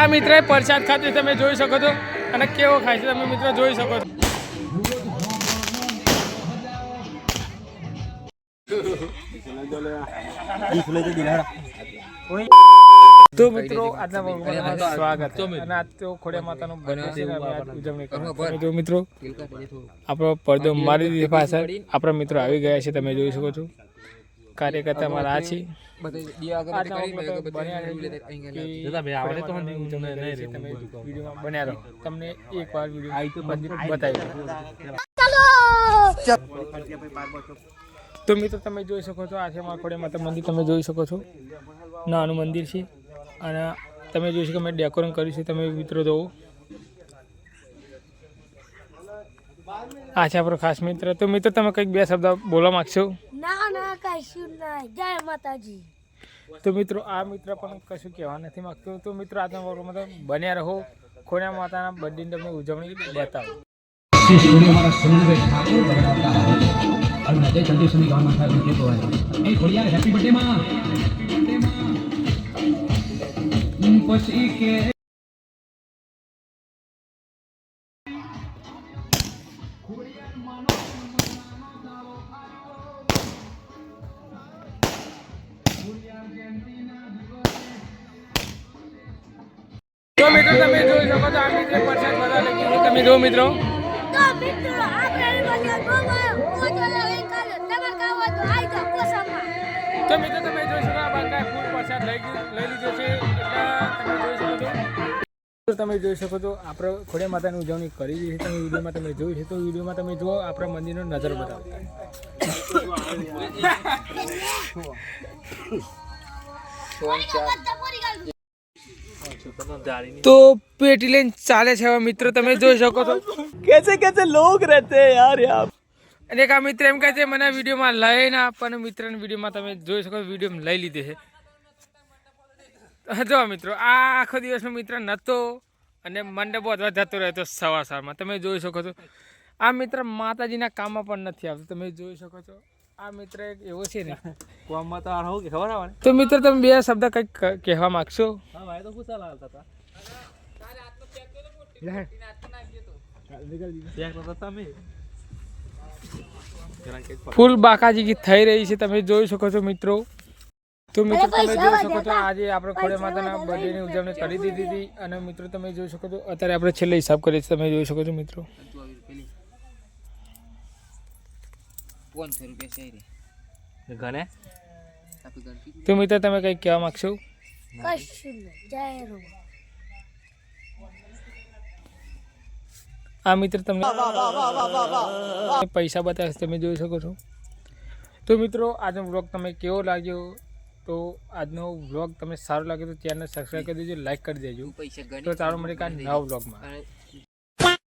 આ મિત્ર પ્રસાદ ખાતે તમે જોઈ શકો છો અને કેવો ખાય છે તમે મિત્રો જોઈ શકો છો. તો મિત્રો આજના વ્લોગમાં સ્વાગત છે અને આજ તો ખોડિયાર માતાનો બર્થડે છે અને ઉજવણી કરવાની. જો મિત્રો આપણો પડદો મારી દીધી પાછળ આપણા મિત્રો આવી ગયા છે તમે જોઈ શકો છો. કાર્યકર્તા મારા આ છે બન્યા રહો. તમને એક વાર વિડીયો બતાવી. તો મિત્રો તમે જોઈ શકો છો આ છે અમારા ખોડિયાર માતા મંદિર તમે જોઈ શકો છો. નાનું મંદિર છે અને તમે જોઈ શકો મેં ડેકોરેશન કર્યું છે તમે મિત્રો જોવો. આ છે આપણો ખાસ મિત્ર. તો મિત્રો તમે કંઈક બે શબ્દ બોલવા માંગશો? ના કશું નહીં. જય માતાજી. તો મિત્રો આ મિત્ર પણ કશું કહેવા નથી માંગતો. તો મિત્રો આજના વ્લોગમાં બન્યા રહો. ખોડિયાર માતાના બર્થડેની તમે ઉજવણી લેતા હો. તો મિત્રો તમે જોઈ શકો છો આ મિત્ર પ્રસાદ બધા લઈ ગયું તમે જો મિત્રો. તો મિત્રો આપણે તો મિત્રો તમે જોઈ શકો આ બાંકા ફૂલ પ્રસાદ લઈ લીધો છે એટલે તમે જોઈ શકો છો આપણે ખોડિયાર માતાની ઉજવણી કરી દીધી તમે વિડીયોમાં તમે જોઈ છે. તો વિડીયોમાં તમે જુઓ આપણા મંદિરનો નજર બતાવતા. તો પેટી લઈને ચાલે છે હવે મિત્રો તમે જોઈ શકો છો કેસે કેસે લોગ રહેતે યાર યાર. અને એક આ મિત્ર એમ કહે છે મને વિડીયોમાં લઈ ના પણ મિત્રના વિડીયોમાં તમે જોઈ શકો વિડીયોમાં લઈ લીધે છે. જો મિત્રો આ આખો દિવસનો મિત્ર નહોતો અને મંડપ વધવા જતો રહેતો સવારમાં તમે જોઈ શકો છો. આ મિત્ર માતાજીના કામમાં પણ નથી આવતો તમે જોઈ શકો છો. આ મિત્ર એક એવો છે ને કામમાં તો આવું કે ખબર આવે. તો મિત્ર તમે બે શબ્દ કંઈક કહેવા માંગશો? હા ભાઈ તો ખુશ હાલતા હતા ફૂલ બાકાજી ગીત થઈ રહી છે તમે જોઈ શકો છો મિત્રો. તો મિત્રો તમે જોઈ શકો છો આજે આપણે ખોડિયાર માતાના બર્થડેની ઉજવણી કરી દીધી હતી અને મિત્રો તમે જોઈ શકો છો અત્યારે આપણે છેલ્લે હિસાબ કરીએ છીએ તમે જોઈ શકો છો મિત્રો. તો મિત્રો તમે કંઈક કહેવા માંગશો? આ મિત્ર તમને પૈસા બતાવે તમે જોઈ શકો છો. તો મિત્રો આજનો વ્લોગ તમે કેવો લાગ્યો? તો આજનો વ્લોગ તમે સારો લાગે તો ચેનલ સબસ્ક્રાઈબ કરી દેજો, લાઈક કરી દેજો. તો ચાલો મળીએ કાલે નવા વ્લોગમાં.